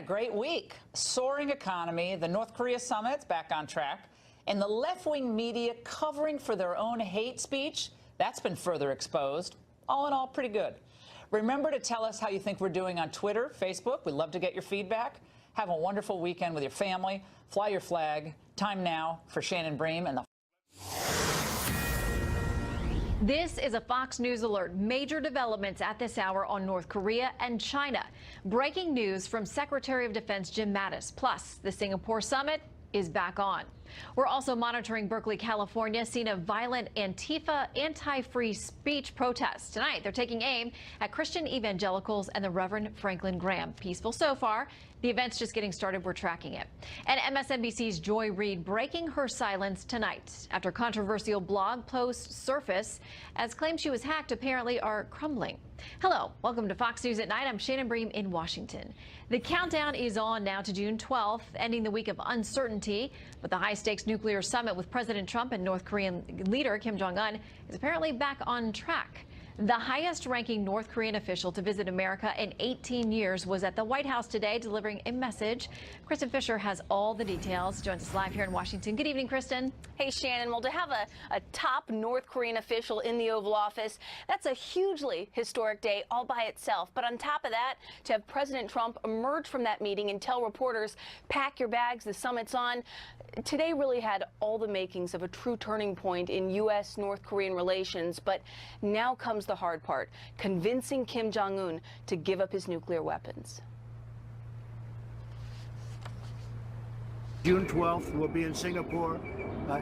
great week. Soaring economy, the North Korea summit's back on track, and the left-wing media covering for their own hate speech, that's been further exposed. All in all, pretty good. Remember to tell us how you think we're doing on Twitter, Facebook. We'd love to get your feedback. Have a wonderful weekend with your family. Fly your flag. Time now for Shannon Bream and the... This is a Fox News alert. Major developments at this hour on North Korea and China. Breaking news from Secretary of Defense Jim Mattis. Plus, the Singapore summit is back on. We're also monitoring Berkeley, California, scene of violent Antifa anti-free speech protests. Tonight, they're taking aim at Christian evangelicals and the Reverend Franklin Graham. Peaceful so far. The event's just getting started. We're tracking it. And MSNBC's Joy Reid breaking her silence tonight after controversial blog posts surface as claims she was hacked apparently are crumbling. Hello, welcome to Fox News at Night. I'm Shannon Bream in Washington. The countdown is on now to June 12th, ending the week of uncertainty. But the high-stakes nuclear summit with President Trump and North Korean leader Kim Jong-un is apparently back on track. The highest-ranking North Korean official to visit America in 18 years was at the White House today delivering a message. Kristen Fisher has all the details. Joins us live here in Washington. Good evening, Kristen. Hey, Shannon. Well, to have a top North Korean official in the Oval Office, that's a hugely historic day all by itself. But on top of that, to have President Trump emerge from that meeting and tell reporters, pack your bags, the summit's on, today really had all the makings of a true turning point in U.S.-North Korean relations. But now comes the hard part, convincing Kim Jong-un to give up his nuclear weapons. June 12th, we'll be in Singapore.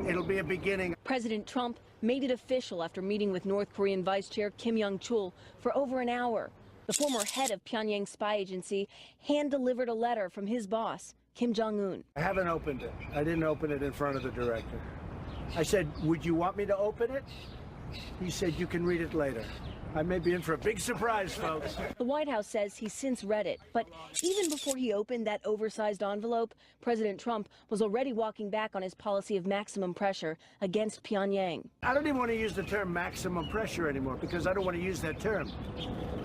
It'll be a beginning. President Trump made it official after meeting with North Korean Vice Chair Kim Young-chul for over an hour. The former head of Pyongyang's spy agency hand-delivered a letter from his boss, Kim Jong-un. I haven't opened it. I didn't open it in front of the director. I said, would you want me to open it? He said, you can read it later. I may be in for a big surprise, folks. The White House says he's since read it. But even before he opened that oversized envelope, President Trump was already walking back on his policy of maximum pressure against Pyongyang. I don't even want to use the term maximum pressure anymore because I don't want to use that term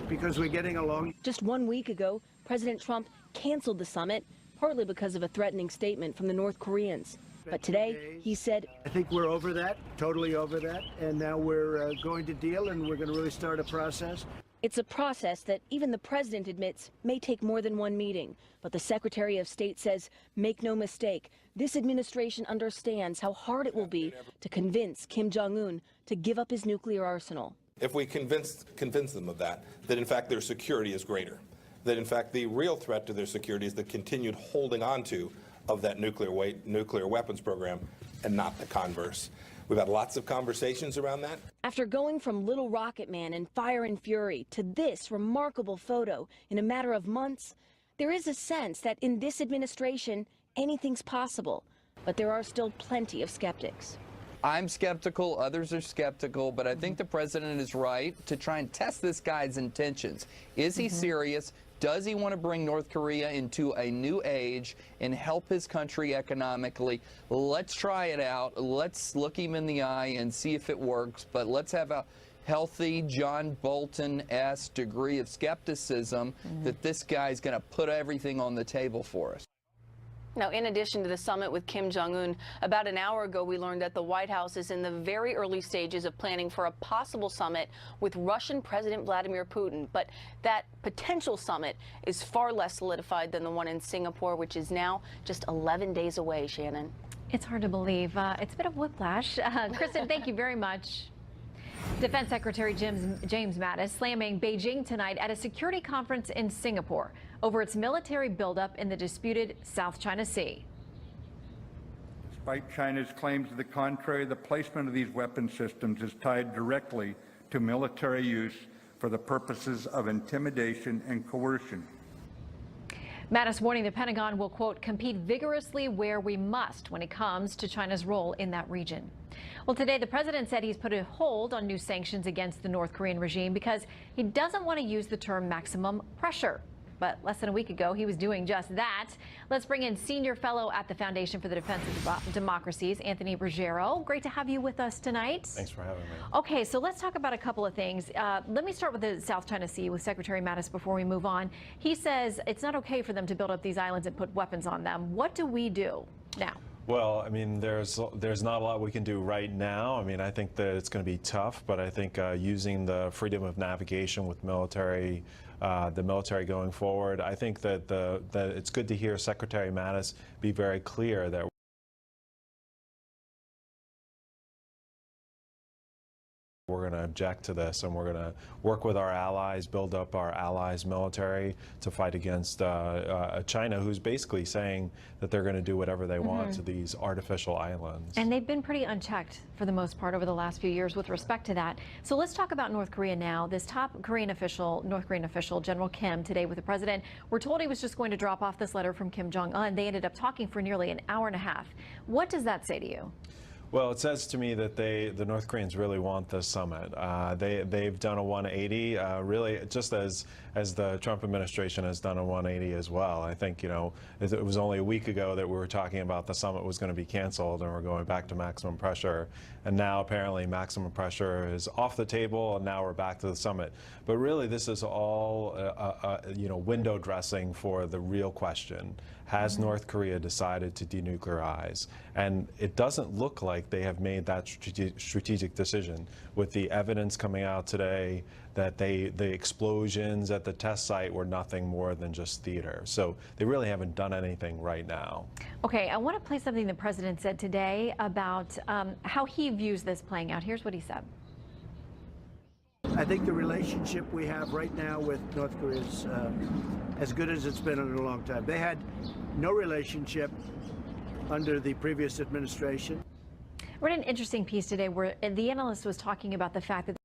because we're getting along. Just 1 week ago, President Trump canceled the summit, partly because of a threatening statement from the North Koreans. But today, he said, I think we're over that, totally over that, and now we're going to deal and we're going to really start a process. It's a process that even the president admits may take more than one meeting. But the Secretary of State says, make no mistake, this administration understands how hard it will be to convince Kim Jong-un to give up his nuclear arsenal. If we convince them of that in fact their security is greater, that in fact the real threat to their security is the continued holding on to of that nuclear weapons program and not the converse. We've had lots of conversations around that. After going from Little Rocket Man and Fire and Fury to this remarkable photo in a matter of months, there is a sense that in this administration, anything's possible. But there are still plenty of skeptics. I'm skeptical, others are skeptical, but I think the president is right to try and test this guy's intentions. Is he serious? Does he want to bring North Korea into a new age and help his country economically? Let's try it out. Let's look him in the eye and see if it works. But let's have a healthy John Bolton-esque degree of skepticism that this guy's going to put everything on the table for us. Now, in addition to the summit with Kim Jong-un, about an hour ago we learned that the White House is in the very early stages of planning for a possible summit with Russian President Vladimir Putin. But that potential summit is far less solidified than the one in Singapore, which is now just 11 days away, Shannon. It's hard to believe. It's a bit of whiplash. Kristen, thank you very much. Defense Secretary James Mattis slamming Beijing tonight at a security conference in Singapore over its military buildup in the disputed South China Sea. Despite China's claims to the contrary, the placement of these weapon systems is tied directly to military use for the purposes of intimidation and coercion. Mattis warning the Pentagon will, quote, compete vigorously where we must when it comes to China's role in that region. Well, today the president said he's put a hold on new sanctions against the North Korean regime because he doesn't want to use the term maximum pressure. But less than a week ago, he was doing just that. Let's bring in senior fellow at the Foundation for the Defense of Democracies, Anthony Ruggiero. Great to have you with us tonight. Thanks for having me. Okay, so let's talk about a couple of things. Let me start with the South China Sea with Secretary Mattis before we move on. He says it's not okay for them to build up these islands and put weapons on them. What do we do now? Well, I mean, there's not a lot we can do right now. I mean, I think that it's going to be tough, but I think using the freedom of navigation with military, the military going forward, I think that that it's good to hear Secretary Mattis be very clear that we're going to object to this, and we're going to work with our allies, build up our allies' military to fight against China, who's basically saying that they're going to do whatever they want to these artificial islands. And they've been pretty unchecked for the most part over the last few years with respect to that. So let's talk about North Korea now. This top North Korean official, General Kim, today with the president, we're told he was just going to drop off this letter from Kim Jong-un. They ended up talking for nearly an hour and a half. What does that say to you? Well, it says to me that the North Koreans really want this summit. They've done a 180, really, just as the Trump administration has done a 180 as well. I think, you know, it was only a week ago that we were talking about the summit was going to be canceled and we're going back to maximum pressure. And now apparently maximum pressure is off the table, and now we're back to the summit. But really, this is all, you know, window dressing for the real question. Has North Korea decided to denuclearize? And it doesn't look like they have made that strategic decision, with the evidence coming out today that the explosions at the test site were nothing more than just theater. So they really haven't done anything right now. Okay, I want to play something the president said today about how he views this playing out. Here's what he said. I think the relationship we have right now with North Korea is as good as it's been in a long time. They had no relationship under the previous administration. I read an interesting piece today where the analyst was talking about the fact that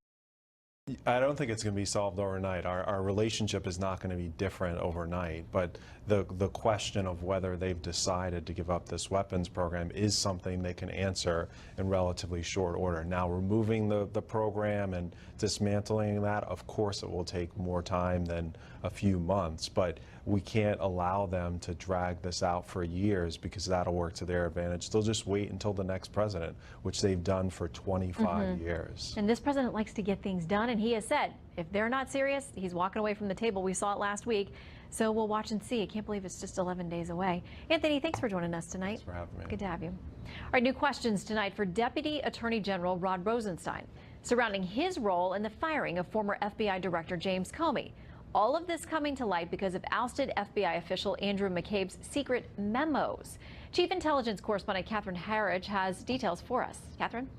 I don't think it's going to be solved overnight. Our relationship is not going to be different overnight, but the question of whether they've decided to give up this weapons program is something they can answer in relatively short order. Now, removing the program and dismantling that, of course it will take more time than a few months, but we can't allow them to drag this out for years, because that'll work to their advantage. They'll just wait until the next president, which they've done for 25 years. And this president likes to get things done, and he has said if they're not serious, he's walking away from the table. We saw it last week. So we'll watch and see. I can't believe it's just 11 days away. Anthony, thanks for joining us tonight. Thanks for having me. Good to have you. All right, new questions tonight for Deputy Attorney General Rod Rosenstein surrounding his role in the firing of former FBI Director James Comey. All of this coming to light because of ousted FBI official Andrew McCabe's secret memos. Chief Intelligence Correspondent Catherine Harridge has details for us. Catherine?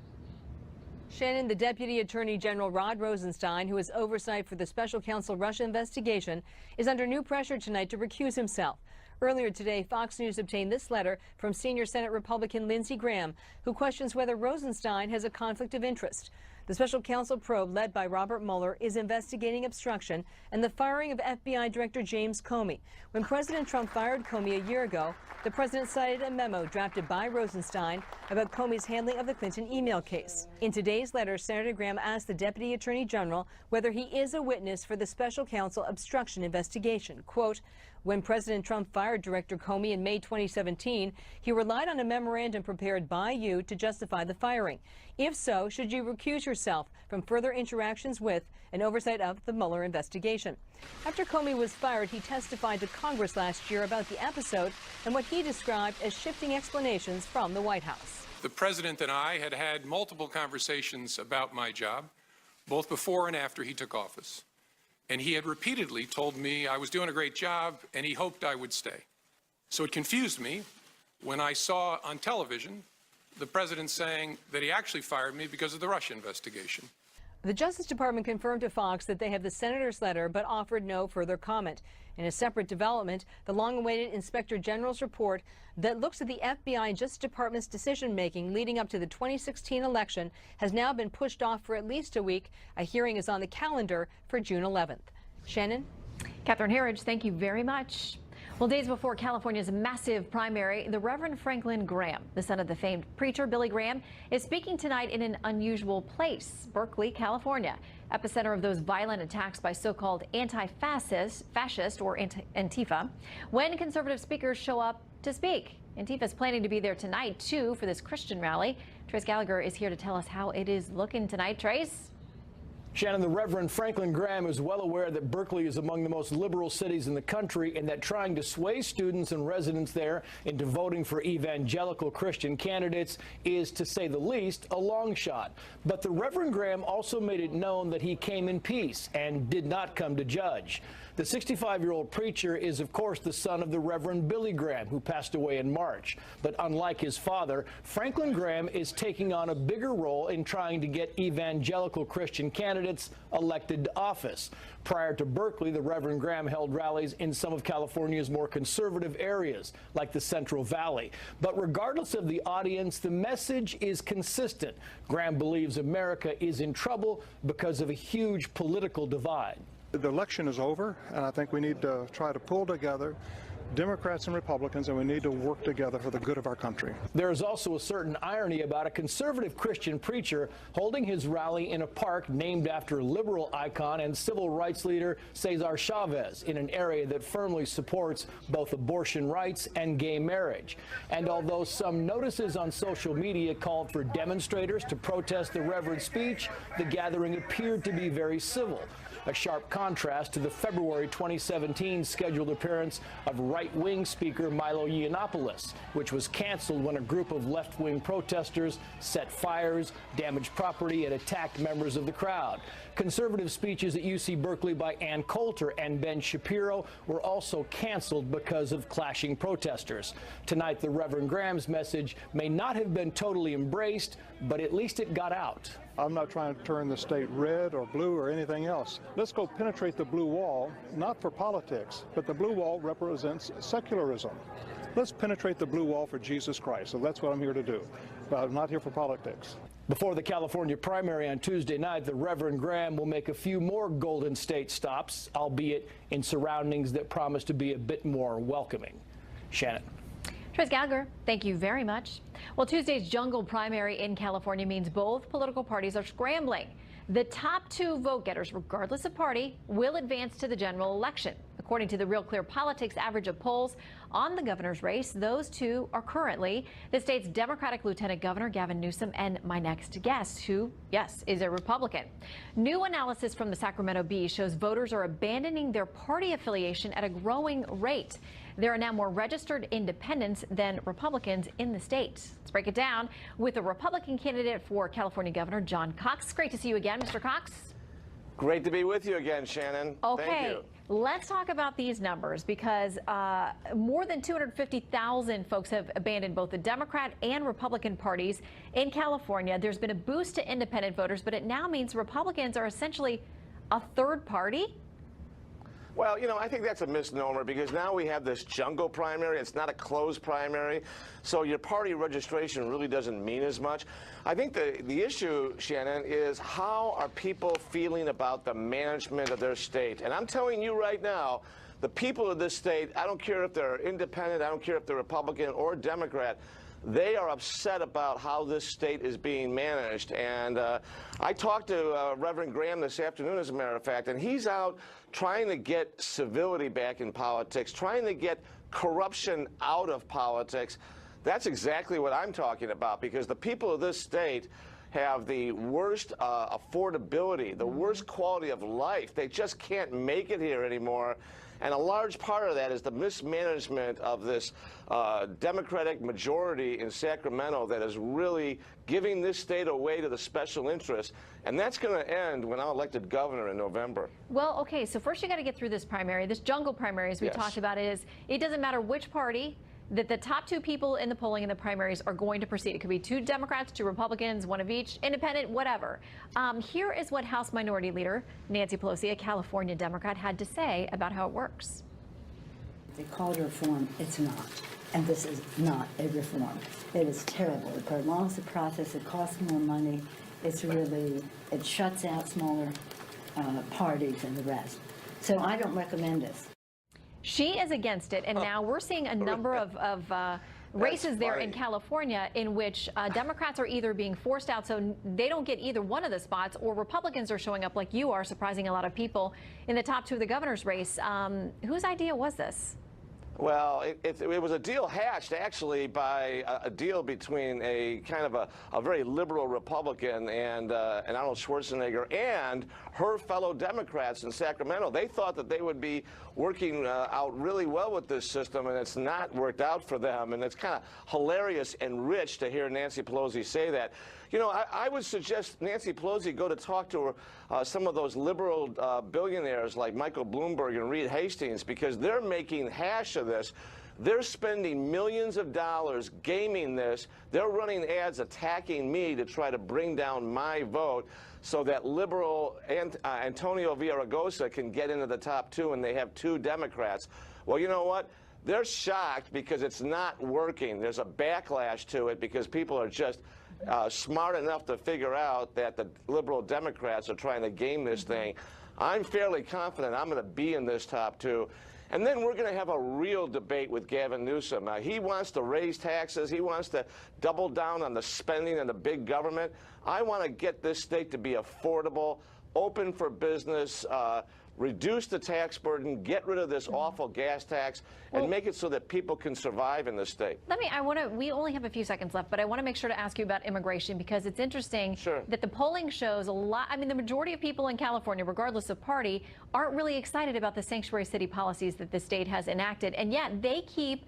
Shannon, the Deputy Attorney General Rod Rosenstein, who has oversight for the Special Counsel Russia investigation, is under new pressure tonight to recuse himself. Earlier today, Fox News obtained this letter from senior Senate Republican Lindsey Graham, who questions whether Rosenstein has a conflict of interest. The special counsel probe, led by Robert Mueller, is investigating obstruction and the firing of FBI Director James Comey. When President Trump fired Comey a year ago, the president cited a memo drafted by Rosenstein about Comey's handling of the Clinton email case. In today's letter, Senator Graham asked the Deputy Attorney General whether he is a witness for the special counsel obstruction investigation. Quote, when President Trump fired Director Comey in May 2017, he relied on a memorandum prepared by you to justify the firing. If so, should you recuse yourself from further interactions with and oversight of the Mueller investigation? After Comey was fired, he testified to Congress last year about the episode and what he described as shifting explanations from the White House. The president and I had had multiple conversations about my job, both before and after he took office. And he had repeatedly told me I was doing a great job and he hoped I would stay. So it confused me when I saw on television the president saying that he actually fired me because of the Russia investigation. The Justice Department confirmed to Fox that they have the senator's letter but offered no further comment. In a separate development, the long-awaited Inspector General's report that looks at the FBI and Justice Department's decision-making leading up to the 2016 election has now been pushed off for at least a week. A hearing is on the calendar for June 11th. Shannon? Catherine Harridge, thank you very much. Well, days before California's massive primary, the Reverend Franklin Graham, the son of the famed preacher Billy Graham, is speaking tonight in an unusual place, Berkeley, California. epicenter of those violent attacks by so-called anti-fascist or Antifa, when conservative speakers show up to speak. Antifa is planning to be there tonight, too, for this Christian rally. Trace Gallagher is here to tell us how it is looking tonight. Trace? Shannon, the Reverend Franklin Graham is well aware that Berkeley is among the most liberal cities in the country and that trying to sway students and residents there into voting for evangelical Christian candidates is, to say the least, a long shot. But the Reverend Graham also made it known that he came in peace and did not come to judge. The 65-year-old preacher is, of course, the son of the Reverend Billy Graham, who passed away in March. But unlike his father, Franklin Graham is taking on a bigger role in trying to get evangelical Christian candidates elected to office. Prior to Berkeley, the Reverend Graham held rallies in some of California's more conservative areas, like the Central Valley. But regardless of the audience, the message is consistent. Graham believes America is in trouble because of a huge political divide. The election is over, and I think we need to try to pull together Democrats and Republicans, and we need to work together for the good of our country. There is also a certain irony about a conservative Christian preacher holding his rally in a park named after liberal icon and civil rights leader Cesar Chavez in an area that firmly supports both abortion rights and gay marriage. And although some notices on social media called for demonstrators to protest the Reverend's speech, the gathering appeared to be very civil. A sharp contrast to the February 2017 scheduled appearance of right-wing speaker Milo Yiannopoulos, which was canceled when a group of left-wing protesters set fires, damaged property, and attacked members of the crowd. Conservative speeches at UC Berkeley by Ann Coulter and Ben Shapiro were also canceled because of clashing protesters. Tonight, the Reverend Graham's message may not have been totally embraced, but at least it got out. I'm not trying to turn the state red or blue or anything else. Let's go penetrate the blue wall, not for politics, but the blue wall represents secularism. Let's penetrate the blue wall for Jesus Christ. So that's what I'm here to do. But I'm not here for politics. Before the California primary on Tuesday night, the Reverend Graham will make a few more Golden State stops, albeit in surroundings that promise to be a bit more welcoming. Shannon. Trace Gallagher, thank you very much. Well, Tuesday's jungle primary in California means both political parties are scrambling. The top two vote-getters, regardless of party, will advance to the general election. According to the Real Clear Politics average of polls on the governor's race, those two are currently the state's Democratic Lieutenant Governor Gavin Newsom and my next guest, who, yes, is a Republican. New analysis from the Sacramento Bee shows voters are abandoning their party affiliation at a growing rate. There are now more registered independents than Republicans in the state. Let's break it down with the Republican candidate for California Governor, John Cox. Great to see you again, Mr. Cox. Great to be with you again, Shannon. Okay, Thank you. Let's talk about these numbers because more than 250,000 folks have abandoned both the Democrat and Republican parties in California. There's been a boost to independent voters, but it now means Republicans are essentially a third party. Well, you know, I think that's a misnomer because now we have this jungle primary. It's not a closed primary, so your party registration really doesn't mean as much. I think the issue, Shannon, is how are people feeling about the management of their state? And I'm telling you right now, the people of this state, I don't care if they're independent, I don't care if they're Republican or Democrat, they are upset about how this state is being managed. And I talked to Reverend Graham this afternoon, as a matter of fact, and he's out trying to get civility back in politics, trying to get corruption out of politics. That's exactly what I'm talking about, because the people of this state have the worst affordability, the worst quality of life. They just can't make it here anymore. And a large part of that is the mismanagement of this Democratic majority in Sacramento that is really giving this state away to the special interests. And that's going to end when I'm elected governor in November. Well, okay, so first you got to get through this primary, this jungle primary, as we talked about. It doesn't matter which party, that the top two people in the polling in the primaries are going to proceed. It could be two Democrats, two Republicans, one of each, independent, whatever. Here is what House Minority Leader Nancy Pelosi, a California Democrat, had to say about how it works. They call it a reform. It's not. And this is not a reform. It is terrible. It prolongs the process. It costs more money. It's really, it shuts out smaller parties and the rest. So I don't recommend this. She is against it, and now we're seeing a number of races there in California in which Democrats are either being forced out so they don't get either one of the spots, or Republicans are showing up like you are, surprising a lot of people in the top 2 of the governor's race. Whose idea was this? Well, it was a deal hatched, actually, by a deal between a kind of a very liberal Republican and Arnold Schwarzenegger and her fellow Democrats in Sacramento. They thought that they would be working out really well with this system, and it's not worked out for them. And it's kind of hilarious and rich to hear Nancy Pelosi say that. You know, I would suggest Nancy Pelosi go to talk to some of those liberal billionaires like Michael Bloomberg and Reed Hastings, because they're making hash of this. They're spending millions of dollars gaming this. They're running ads attacking me to try to bring down my vote so that liberal Antonio Villaraigosa can get into the top 2, and they have 2 Democrats. Well, you know what? They're shocked because it's not working. There's a backlash to it because people are just smart enough to figure out that the liberal Democrats are trying to game this thing. I'm fairly confident I'm going to be in this top 2. And then we're going to have a real debate with Gavin Newsom. He wants to raise taxes. He wants to double down on the spending and the big government. I want to get this state to be affordable, open for business, reduce the tax burden, get rid of this awful gas tax, and make it so that people can survive in the state. We only have a few seconds left, but I want to make sure to ask you about immigration, because it's interesting that the polling shows a lot. I mean, the majority of people in California, regardless of party, aren't really excited about the sanctuary city policies that the state has enacted, and yet they keep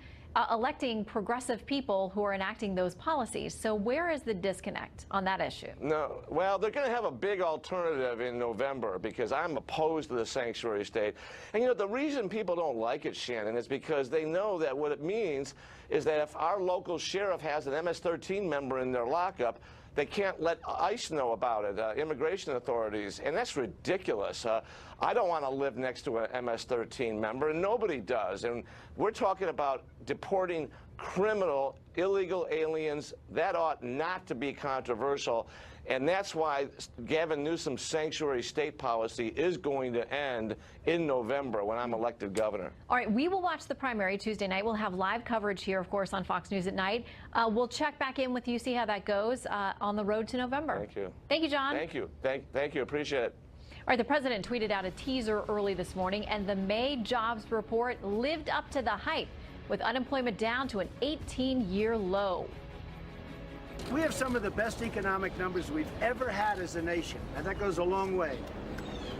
electing progressive people who are enacting those policies. So where is the disconnect on that issue? No, well, they're going to have a big alternative in November because I'm opposed to the sanctuary state. And, you know, the reason people don't like it, Shannon, is because they know that what it means is that if our local sheriff has an MS-13 member in their lockup, they can't let ICE know about it, immigration authorities, and that's ridiculous. I don't want to live next to an MS-13 member, and nobody does. And we're talking about deporting criminal, illegal aliens. That ought not to be controversial. And that's why Gavin Newsom's sanctuary state policy is going to end in November when I'm elected governor. All right, we will watch the primary Tuesday night. We'll have live coverage here, of course, on Fox News at night. We'll check back in with you, see how that goes on the road to November. Thank you. Thank you, John. Thank you. Thank you. Appreciate it. All right, the president tweeted out a teaser early this morning, and the May jobs report lived up to the hype, with unemployment down to an 18-year low. We have some of the best economic numbers we've ever had as a nation, and that goes a long way.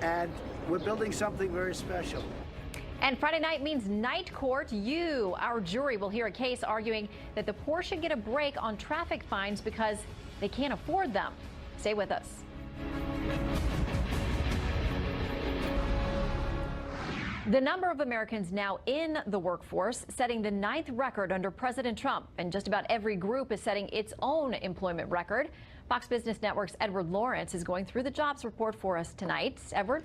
And we're building something very special. And Friday night means night court. You, our jury, will hear a case arguing that the poor should get a break on traffic fines because they can't afford them. Stay with us. The number of Americans now in the workforce setting the 9th record under President Trump, and just about every group is setting its own employment record. Fox Business Network's Edward Lawrence is going through the jobs report for us tonight. Edward?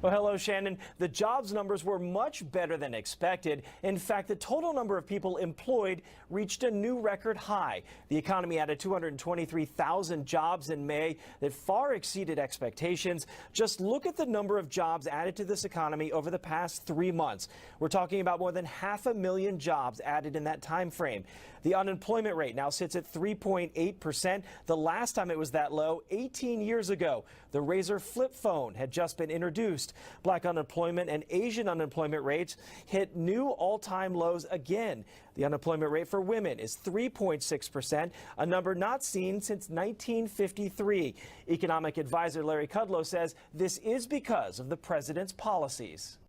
Well, hello, Shannon. The jobs numbers were much better than expected. In fact, the total number of people employed reached a new record high. The economy added 223,000 jobs in May that far exceeded expectations. Just look at the number of jobs added to this economy over the past 3 months. We're talking about more than 500,000 jobs added in that time frame. The unemployment rate now sits at 3.8%. The last time it was that low, 18 years ago. The Razr flip phone had just been introduced. Black unemployment and Asian unemployment rates hit new all-time lows again. The unemployment rate for women is 3.6%, a number not seen since 1953. Economic advisor Larry Kudlow says this is because of the president's policies.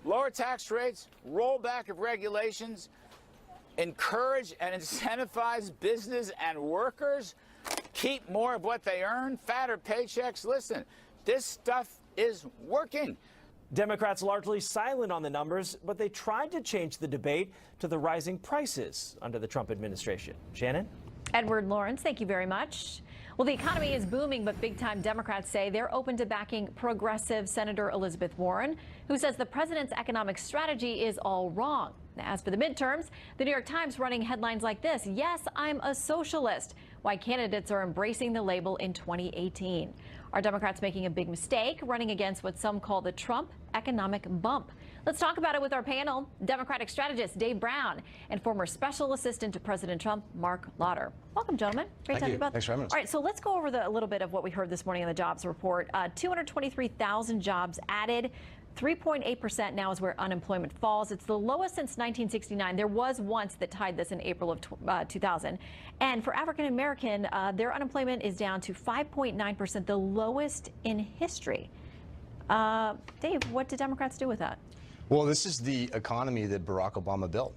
Lower tax rates, rollback of regulations, encourage and incentivize business and workers, keep more of what they earn, fatter paychecks. Listen, this stuff is working. Democrats largely silent on the numbers, but they tried to change the debate to the rising prices under the Trump administration. Shannon? Edward Lawrence, thank you very much. Well, the economy is booming, but big-time Democrats say they're open to backing progressive Senator Elizabeth Warren, who says the president's economic strategy is all wrong. As for the midterms, the New York Times running headlines like this: "Yes, I'm a socialist. Why candidates are embracing the label in 2018. Are Democrats making a big mistake running against what some call the Trump economic bump?" Let's talk about it with our panel, Democratic strategist Dave Brown and former special assistant to President Trump, Mark Lauder. Welcome, gentlemen. Great to have you both. Thanks for having us. All right, so let's go over a little bit of what we heard this morning in the jobs report. 223,000 jobs added. 3.8% now is where unemployment falls. It's the lowest since 1969. There was once that tied this in April of 2000. And for African American, their unemployment is down to 5.9%, the lowest in history. Dave, what did Democrats do with that? Well, this is the economy that Barack Obama built.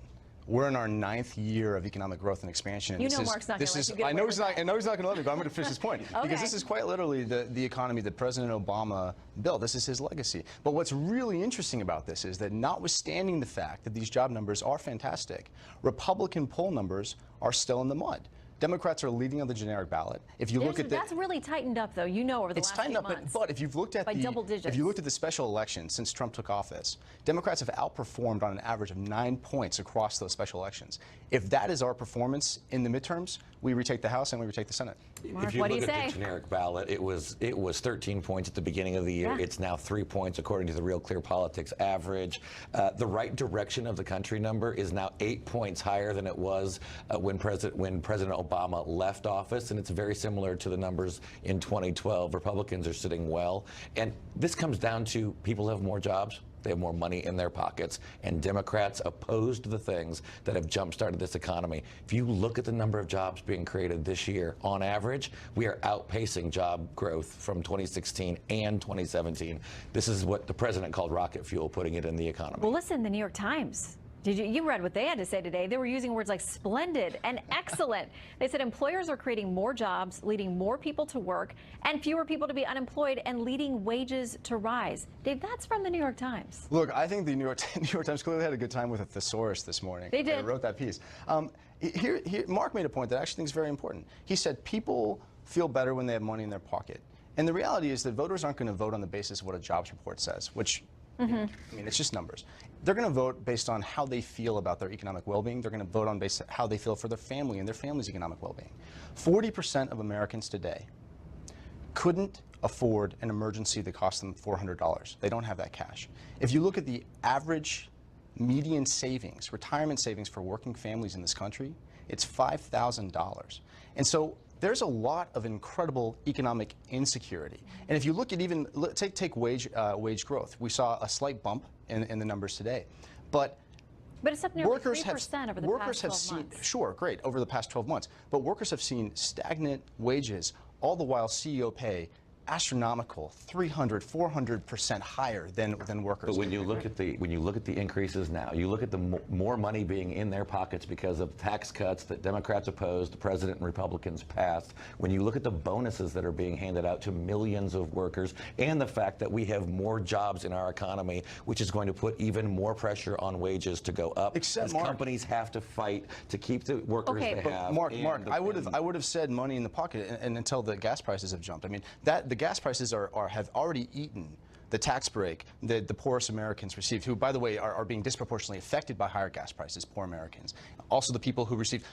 We're in our 9th year of economic growth and expansion. You know Mark's not going to let you get I know he's not going to let me, but I'm going to finish this point. Okay. Because this is quite literally the economy that President Obama built. This is his legacy. But what's really interesting about this is that notwithstanding the fact that these job numbers are fantastic, Republican poll numbers are still in the mud. Democrats are leading on the generic ballot. If you look at that's really tightened up, though. You know, over the last few months. But if you've looked at if you looked at the special election since Trump took office, Democrats have outperformed on an average of 9 points across those special elections. If that is our performance in the midterms, we retake the House and we retake the Senate. Mark, if you what do look you at say? the generic ballot, it was 13 points at the beginning of the year. Yeah. It's now 3 points according to the Real Clear Politics average. The right direction of the country number is now 8 points higher than it was when President Obama left office, and it's very similar to the numbers in 2012. Republicans are sitting well, and this comes down to people have more jobs. They have more money in their pockets, and Democrats opposed the things that have jump-started this economy. If you look at the number of jobs being created this year, on average, we are outpacing job growth from 2016 and 2017. This is what the president called rocket fuel, putting it in the economy. Well, listen, the New York Times. You read what they had to say today. They were using words like splendid and excellent. They said employers are creating more jobs, leading more people to work, and fewer people to be unemployed, and leading wages to rise. Dave, that's from the New York Times. Look, I think the New York Times clearly had a good time with a thesaurus this morning. They did. They wrote that piece. Here, Mark made a point that I actually think is very important. He said people feel better when they have money in their pocket. And the reality is that voters aren't going to vote on the basis of what a jobs report says, which I mean, it's just numbers. They're going to vote based on how they feel about their economic well-being. They're going to vote on based on how they feel for their family and their family's economic well-being. 40% of Americans today couldn't afford an emergency that cost them $400. They don't have that cash. If you look at the average median savings, retirement savings for working families in this country, it's $5,000. And so there's a lot of incredible economic insecurity. And if you look at even, take wage growth. We saw a slight bump in the numbers today. But it's up nearly workers 3% over the past 12 months. Sure, great, over the past 12 months. But workers have seen stagnant wages, all the while CEO pay astronomical, 300, 400% higher than workers. But when you look at the increases now, you look at the more money being in their pockets because of tax cuts that Democrats opposed, the president and Republicans passed. When you look at the bonuses that are being handed out to millions of workers, and the fact that we have more jobs in our economy, which is going to put even more pressure on wages to go up. Except as Mark, companies have to fight to keep the workers they have. Mark, I would have said money in the pocket, and until the gas prices have jumped. I mean, the gas prices have already eaten the tax break that the poorest Americans received, who, by the way, are being disproportionately affected by higher gas prices, poor Americans. Also the people who received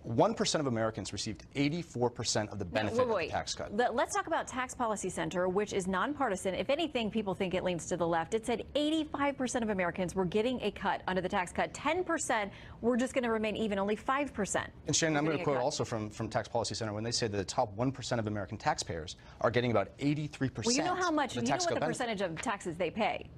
1% of Americans received 84% of the benefit of the tax cut. Let's talk about Tax Policy Center, which is nonpartisan. If anything, people think it leans to the left. It said 85% of Americans were getting a cut under the tax cut. 10% were just going to remain even, only 5%. And Shannon, I'm going to quote also from Tax Policy Center when they say that the top 1% of American taxpayers are getting about 83%. Well, you know how much, of the you know tax what cut the percentage of taxes they pay.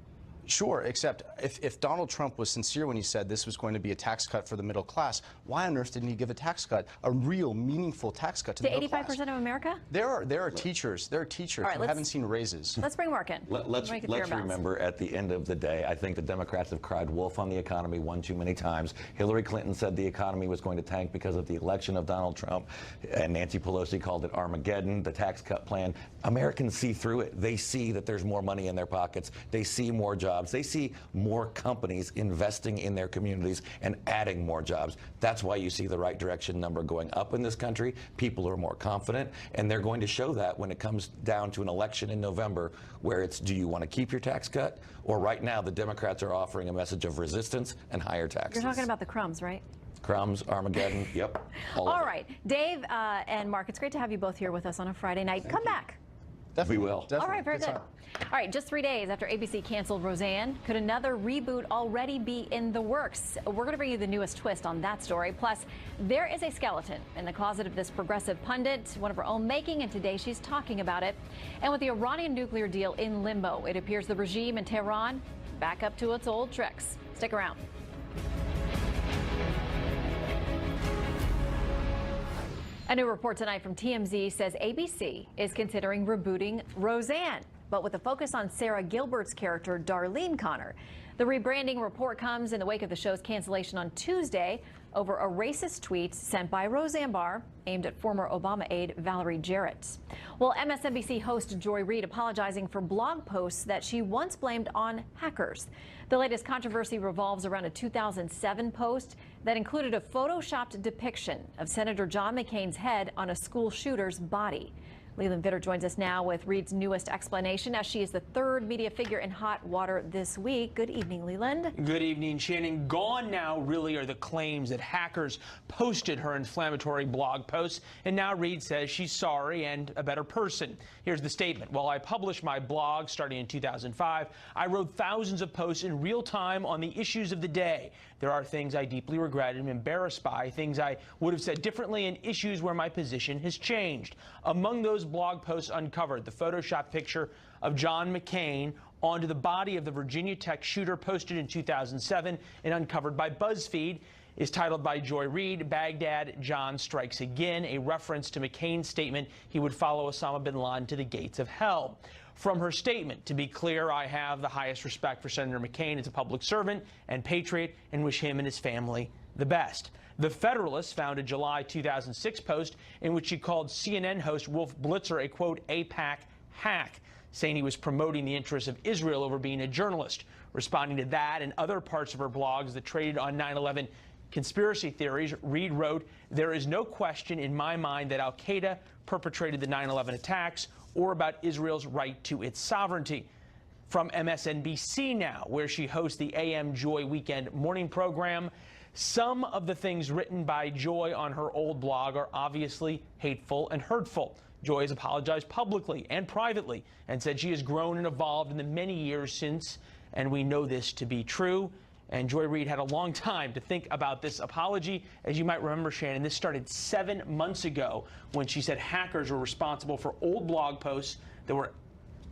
Sure, except if Donald Trump was sincere when he said this was going to be a tax cut for the middle class, why on earth didn't he give a tax cut, a real meaningful tax cut to the middle class? 85% of America? There are teachers who haven't seen raises. Let's bring Mark in. Let's remember, at the end of the day, I think the Democrats have cried wolf on the economy one too many times. Hillary Clinton said the economy was going to tank because of the election of Donald Trump, and Nancy Pelosi called it Armageddon, the tax cut plan. Americans see through it. They see that there's more money in their pockets. They see more jobs. They see more companies investing in their communities and adding more jobs. That's why you see the right direction number going up in this country. People are more confident, and they're going to show that when it comes down to an election in November, where it's, do you want to keep your tax cut? Or right now, the Democrats are offering a message of resistance and higher taxes. You're talking about the crumbs, right? Crumbs, Armageddon, yep. All right. Dave and Mark, it's great to have you both here with us on a Friday night. Come back. Definitely. We will. Definitely. All right, very good. All right, just 3 days after ABC canceled Roseanne, could another reboot already be in the works? We're going to bring you the newest twist on that story. Plus, there is a skeleton in the closet of this progressive pundit, one of her own making, and today she's talking about it. And with the Iranian nuclear deal in limbo, it appears the regime in Tehran back up to its old tricks. Stick around. A new report tonight from TMZ says ABC is considering rebooting Roseanne, but with a focus on Sarah Gilbert's character, Darlene Connor. The rebranding report comes in the wake of the show's cancellation on Tuesday over a racist tweet sent by Roseanne Barr aimed at former Obama aide Valerie Jarrett. Well, MSNBC host Joy Reid apologizing for blog posts that she once blamed on hackers. The latest controversy revolves around a 2007 post that included a photoshopped depiction of Senator John McCain's head on a school shooter's body. Leland Vitter joins us now with Reid's newest explanation, as she is the third media figure in hot water this week. Good evening, Leland. Good evening, Shannon. Gone now really are the claims that hackers posted her inflammatory blog posts, and now Reid says she's sorry and a better person. Here's the statement. While I published my blog starting in 2005, I wrote thousands of posts in real time on the issues of the day. There are things I deeply regret and am embarrassed by, things I would have said differently, and issues where my position has changed. Among those blog posts uncovered the Photoshop picture of John McCain onto the body of the Virginia Tech shooter posted in 2007 and uncovered by BuzzFeed, is titled by Joy Reid, Baghdad John Strikes Again, a reference to McCain's statement he would follow Osama bin Laden to the gates of hell. From her statement, to be clear, I have the highest respect for Senator McCain as a public servant and patriot and wish him and his family the best. The Federalist found a July 2006 post in which she called CNN host Wolf Blitzer a, quote, AIPAC hack, saying he was promoting the interests of Israel over being a journalist. Responding to that and other parts of her blogs that traded on 9/11 conspiracy theories, Reid wrote, there is no question in my mind that al-Qaeda perpetrated the 9/11 attacks or about Israel's right to its sovereignty. From MSNBC now, where she hosts the AM Joy Weekend morning program, some of the things written by Joy on her old blog are obviously hateful and hurtful. Joy has apologized publicly and privately and said she has grown and evolved in the many years since, and we know this to be true. And Joy Reid had a long time to think about this apology. As you might remember, Shannon, this started 7 months ago when she said hackers were responsible for old blog posts that were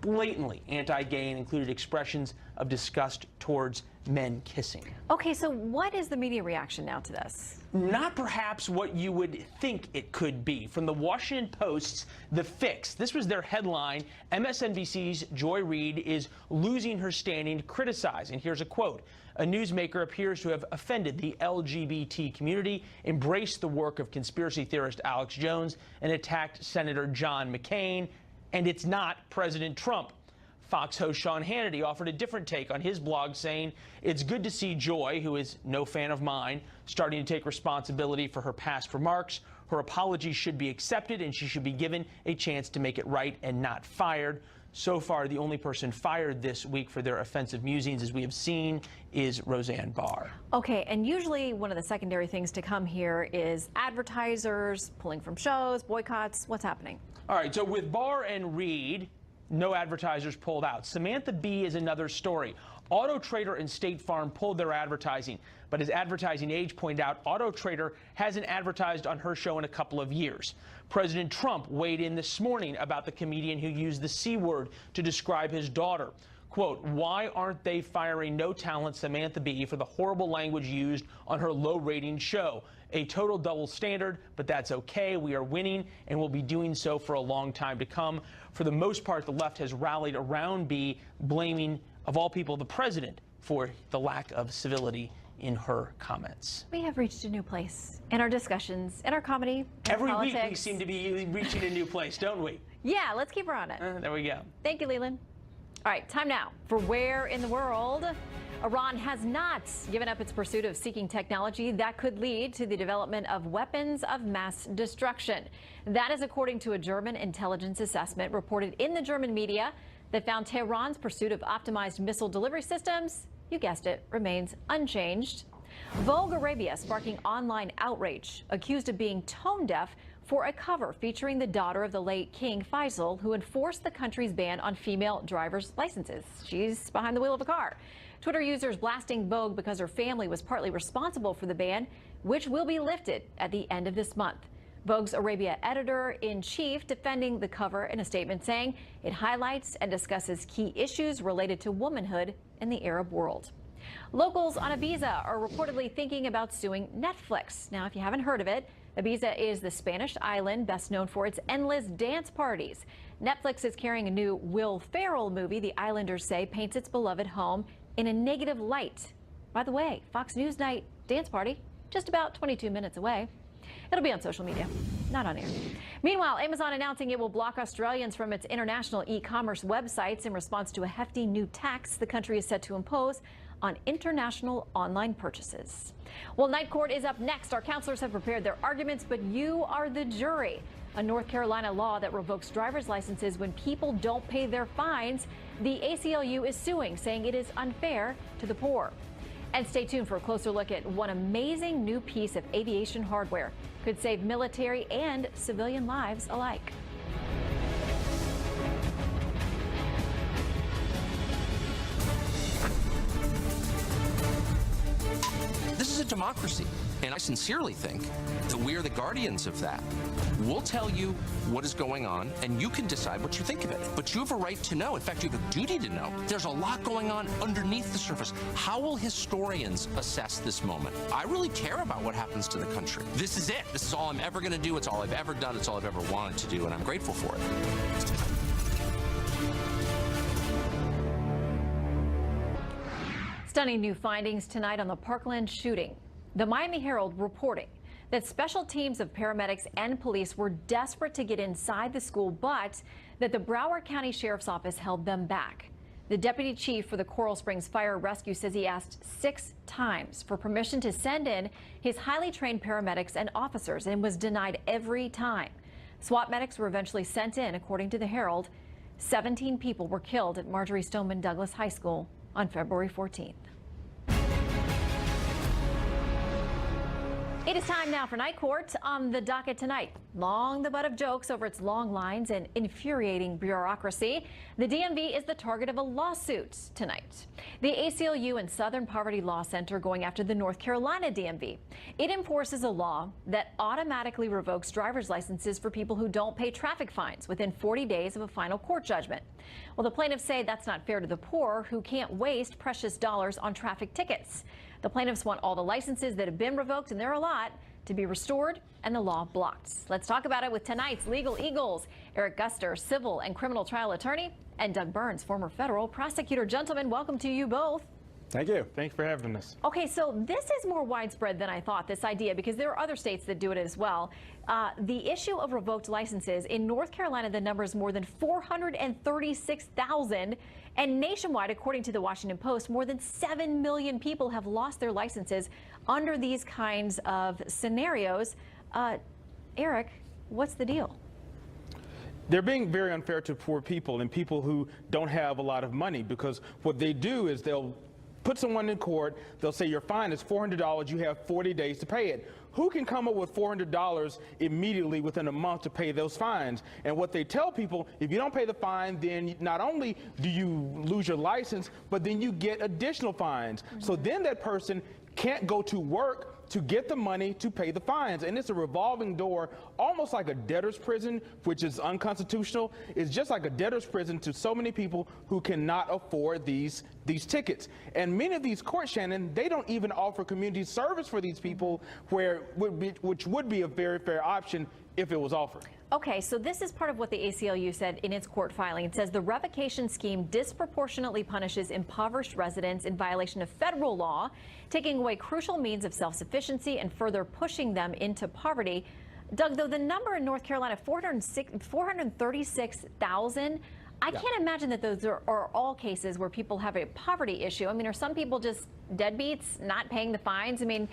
blatantly anti-gay and included expressions of disgust towards men kissing. Okay, so what is the media reaction now to this? Not perhaps what you would think it could be. From the Washington Post's The Fix, this was their headline, MSNBC's Joy Reid is losing her standing to criticize. And here's a quote. A newsmaker appears to have offended the LGBT community, embraced the work of conspiracy theorist Alex Jones, and attacked Senator John McCain. And it's not President Trump. Fox host Sean Hannity offered a different take on his blog, saying, it's good to see Joy, who is no fan of mine, starting to take responsibility for her past remarks. Her apology should be accepted, and she should be given a chance to make it right and not fired. So far, the only person fired this week for their offensive musings, as we have seen, is Roseanne Barr. Okay, and usually one of the secondary things to come here is advertisers pulling from shows, boycotts. What's happening? All right, so with Barr and Reid, no advertisers pulled out. Samantha Bee is another story. Auto Trader and State Farm pulled their advertising, but as Advertising Age pointed out, Auto Trader hasn't advertised on her show in a couple of years. President Trump weighed in this morning about the comedian who used the C word to describe his daughter. Quote, why aren't they firing no talent Samantha Bee for the horrible language used on her low-rating show? A total double standard, but that's okay. We are winning, and we'll be doing so for a long time to come. For the most part, the left has rallied around Bee, blaming, of all people, the president for the lack of civility in her comments. We have reached a new place in our discussions, in our comedy, in Every politics. week we seem to be reaching a new place, don't we? Yeah, let's keep her on it. There we go. Thank you, Leland. All right, time now for Where in the World. Iran has not given up its pursuit of seeking technology that could lead to the development of weapons of mass destruction. That is according to a German intelligence assessment reported in the German media that found Tehran's pursuit of optimized missile delivery systems, you guessed it, remains unchanged. Vogue Arabia sparking online outrage, accused of being tone deaf for a cover featuring the daughter of the late King Faisal, who enforced the country's ban on female driver's licenses. She's behind the wheel of a car. Twitter users blasting Vogue because her family was partly responsible for the ban, which will be lifted at the end of this month. Vogue's Arabia editor-in-chief defending the cover in a statement saying it highlights and discusses key issues related to womanhood in the Arab world. Locals on Ibiza are reportedly thinking about suing Netflix. Now, if you haven't heard of it, Ibiza is the Spanish island best known for its endless dance parties. Netflix is carrying a new Will Ferrell movie the islanders say paints its beloved home in a negative light. By the way, Fox News Night dance party, just about 22 minutes away. It'll be on social media, not on air. Meanwhile, Amazon announcing it will block Australians from its international e-commerce websites in response to a hefty new tax the country is set to impose on international online purchases. Well, night court is up next. Our counselors have prepared their arguments, but you are the jury. A North Carolina law that revokes driver's licenses when people don't pay their fines. The ACLU is suing, saying it is unfair to the poor. And stay tuned for a closer look at one amazing new piece of aviation hardware could save military and civilian lives alike. This is a democracy, and I sincerely think that we are the guardians of that. We'll tell you what is going on, and you can decide what you think of it. But you have a right to know. In fact, you have a duty to know. There's a lot going on underneath the surface. How will historians assess this moment? I really care about what happens to the country. This is it. This is all I'm ever going to do. It's all I've ever done. It's all I've ever wanted to do, and I'm grateful for it. Stunning new findings tonight on the Parkland shooting. The Miami Herald reporting that special teams of paramedics and police were desperate to get inside the school, but that the Broward County Sheriff's Office held them back. The deputy chief for the Coral Springs Fire Rescue says he asked 6 times for permission to send in his highly trained paramedics and officers and was denied every time. SWAT medics were eventually sent in, according to the Herald. 17 people were killed at Marjorie Stoneman Douglas High School on February 14th. It is time now for Night Court. On the docket tonight, long the butt of jokes over its long lines and infuriating bureaucracy. The DMV is the target of a lawsuit tonight. The ACLU and Southern Poverty Law Center going after the North Carolina DMV. It enforces a law that automatically revokes driver's licenses for people who don't pay traffic fines within 40 days of a final court judgment. Well, the plaintiffs say that's not fair to the poor who can't waste precious dollars on traffic tickets. The plaintiffs want all the licenses that have been revoked, and there are a lot, to be restored and the law blocked. Let's talk about it with tonight's Legal Eagles, Eric Guster, civil and criminal trial attorney, and Doug Burns, former federal prosecutor. Gentlemen, welcome to you both. Thank you. Thanks for having us. Okay, so this is more widespread than I thought, this idea, because there are other states that do it as well. The issue of revoked licenses, in North Carolina, the number is more than 436,000. And nationwide, according to the Washington Post, more than 7 million people have lost their licenses under these kinds of scenarios. Eric, what's the deal? They're being very unfair to poor people and people who don't have a lot of money, because what they do is they'll put someone in court, they'll say your fine is $400, you have 40 days to pay it. Who can come up with $400 immediately within a month to pay those fines? And what they tell people, if you don't pay the fine, then not only do you lose your license, but then you get additional fines. So then that person can't go to work to get the money to pay the fines. And it's a revolving door, almost like a debtor's prison, which is unconstitutional. It's just like a debtor's prison to so many people who cannot afford these tickets. And many of these courts, Shannon, they don't even offer community service for these people, which would be a very fair option if it was offered. Okay, so this is part of what the ACLU said in its court filing. It says the revocation scheme disproportionately punishes impoverished residents in violation of federal law, taking away crucial means of self-sufficiency and further pushing them into poverty. Doug, though the number in North Carolina, 436,000, I can't imagine that those are all cases where people have a poverty issue. I mean, are some people just deadbeats, not paying the fines? I mean,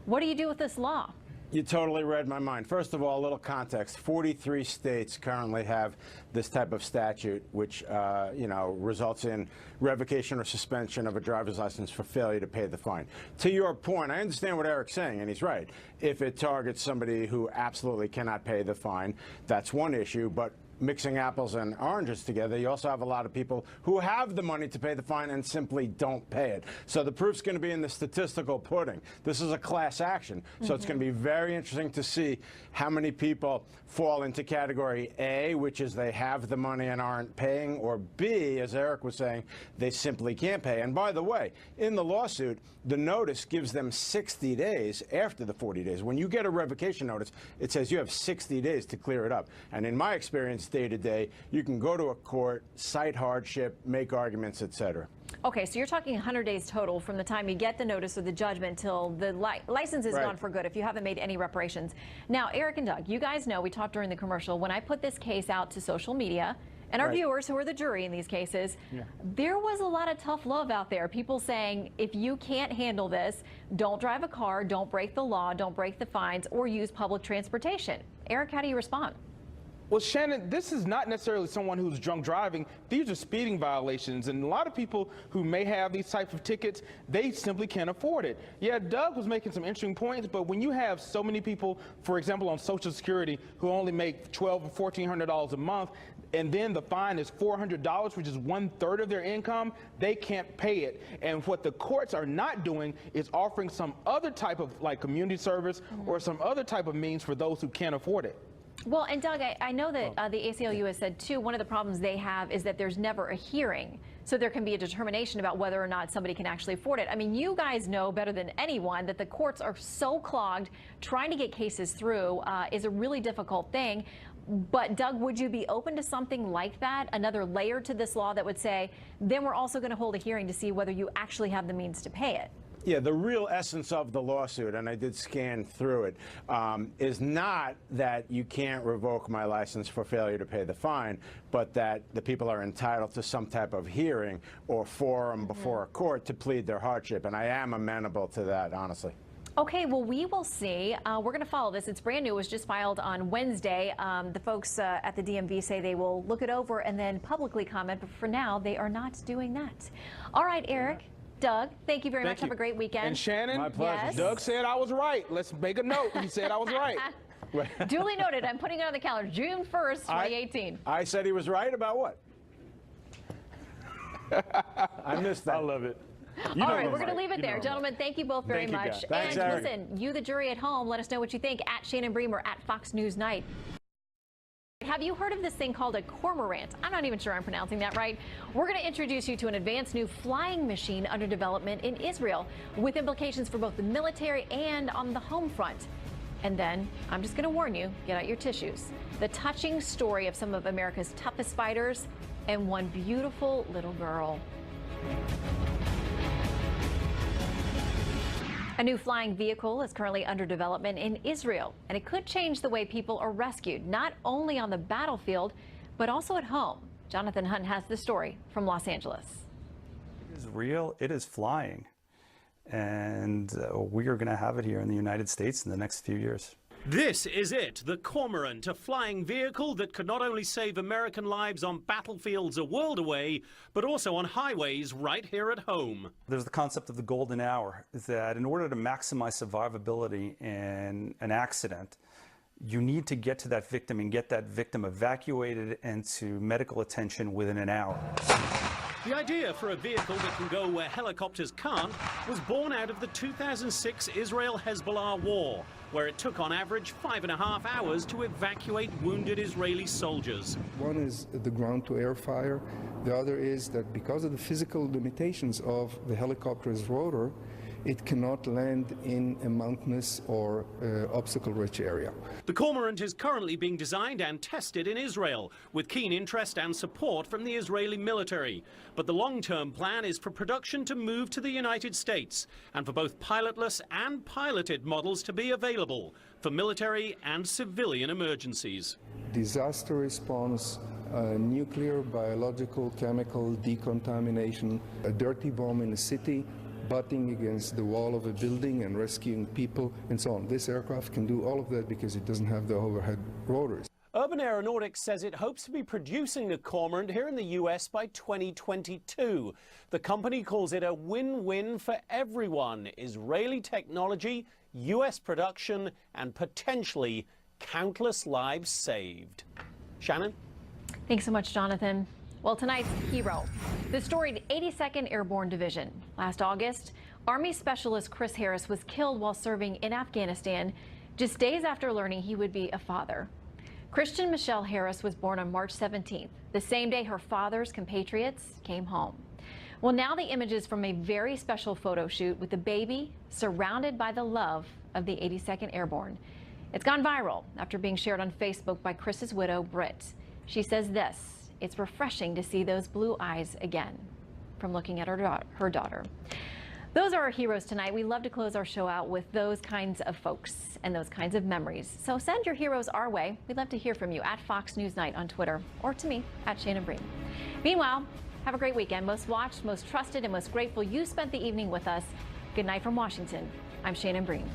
what do you do with this law? You totally read my mind. First of all, a little context. 43 states currently have this type of statute, which, results in revocation or suspension of a driver's license for failure to pay the fine. To your point, I understand what Eric's saying, and he's right. If it targets somebody who absolutely cannot pay the fine, that's one issue. But mixing apples and oranges together, you also have a lot of people who have the money to pay the fine and simply don't pay it. So the proof's going to be in the statistical pudding. This is a class action, so it's going to be very interesting to see how many people fall into category A, which is they have the money and aren't paying, or B, as Eric was saying, they simply can't pay. And by the way, in the lawsuit, the notice gives them 60 days after the 40 days. When you get a revocation notice, it says you have 60 days to clear it up. And in my experience, day to day, you can go to a court, cite hardship, make arguments, etc. Okay, so you're talking 100 days total from the time you get the notice or the judgment till the license is gone for good if you haven't made any reparations. Now, Eric and Doug, you guys know, we talked during the commercial, when I put this case out to social media, and our viewers, who are the jury in these cases, there was a lot of tough love out there. People saying, if you can't handle this, don't drive a car, don't break the law, don't break the fines, or use public transportation. Eric, how do you respond? Well, Shannon, this is not necessarily someone who's drunk driving. These are speeding violations, and a lot of people who may have these types of tickets, they simply can't afford it. Yeah, Doug was making some interesting points, but when you have so many people, for example, on Social Security, who only make $1,200 or $1,400 a month, and then the fine is $400, which is 1/3 of their income, they can't pay it. And what the courts are not doing is offering some other type of community service or some other type of means for those who can't afford it. Well, and Doug, I know that the ACLU has said, too, one of the problems they have is that there's never a hearing. So there can be a determination about whether or not somebody can actually afford it. I mean, you guys know better than anyone that the courts are so clogged. Trying to get cases through is a really difficult thing. But, Doug, would you be open to something like that, another layer to this law that would say, then we're also going to hold a hearing to see whether you actually have the means to pay it? Yeah, the real essence of the lawsuit, and I did scan through it, is not that you can't revoke my license for failure to pay the fine, but that the people are entitled to some type of hearing or forum before a court to plead their hardship. And I am amenable to that, honestly. Okay, well, we will see. We're going to follow this. It's brand new. It was just filed on Wednesday. The folks at the DMV say they will look it over and then publicly comment, but for now, they are not doing that. All right, Eric. Doug, thank you very much. Have a great weekend. And Shannon, my pleasure. Yes. Doug said I was right. Let's make a note. He said I was right. Duly noted. I'm putting it on the calendar. June 1st, 2018. I said he was right about what? I missed that. I love it. All right, we're going to leave it there. Gentlemen, thank you both very much. Thanks, and Eric. listen, you, the jury at home, let us know what you think at Shannon Bream or at Fox News Night. Have you heard of this thing called a cormorant? I'm not even sure I'm pronouncing that right. We're going to introduce you to an advanced new flying machine under development in Israel with implications for both the military and on the home front. And then, I'm just going to warn you, get out your tissues. The touching story of some of America's toughest fighters and one beautiful little girl. A new flying vehicle is currently under development in Israel, and it could change the way people are rescued, not only on the battlefield, but also at home. Jonathan Hunt has the story from Los Angeles. It is real, it is flying, and we are going to have it here in the United States in the next few years. This is it, the Cormorant, a flying vehicle that could not only save American lives on battlefields a world away, but also on highways right here at home. There's the concept of the golden hour, is that in order to maximize survivability in an accident, you need to get to that victim and get that victim evacuated into medical attention within an hour. The idea for a vehicle that can go where helicopters can't was born out of the 2006 Israel-Hezbollah war, where it took on average 5.5 hours to evacuate wounded Israeli soldiers. One is the ground-to-air fire. The other is that because of the physical limitations of the helicopter's rotor, it cannot land in a mountainous or obstacle-rich area. The Cormorant is currently being designed and tested in Israel, with keen interest and support from the Israeli military. But the long-term plan is for production to move to the United States, and for both pilotless and piloted models to be available for military and civilian emergencies. Disaster response, nuclear, biological, chemical decontamination, a dirty bomb in a city, butting against the wall of a building and rescuing people and so on. This aircraft can do all of that because it doesn't have the overhead rotors. Urban Aeronautics says it hopes to be producing the Cormorant here in the U.S. by 2022. The company calls it a win-win for everyone. Israeli technology, U.S. production, and potentially countless lives saved. Shannon? Thanks so much, Jonathan. Well, tonight's hero, the storied 82nd Airborne Division. Last August, Army Specialist Chris Harris was killed while serving in Afghanistan, just days after learning he would be a father. Christian Michelle Harris was born on March 17th, the same day her father's compatriots came home. Well, now the images from a very special photo shoot with the baby surrounded by the love of the 82nd Airborne. It's gone viral after being shared on Facebook by Chris's widow, Britt. She says this: it's refreshing to see those blue eyes again from looking at her daughter. Those are our heroes tonight. We love to close our show out with those kinds of folks and those kinds of memories. So send your heroes our way. We'd love to hear from you at Fox News Night on Twitter, or to me at Shannon Bream. Meanwhile, have a great weekend. Most watched, most trusted, and most grateful you spent the evening with us. Good night from Washington. I'm Shannon Bream.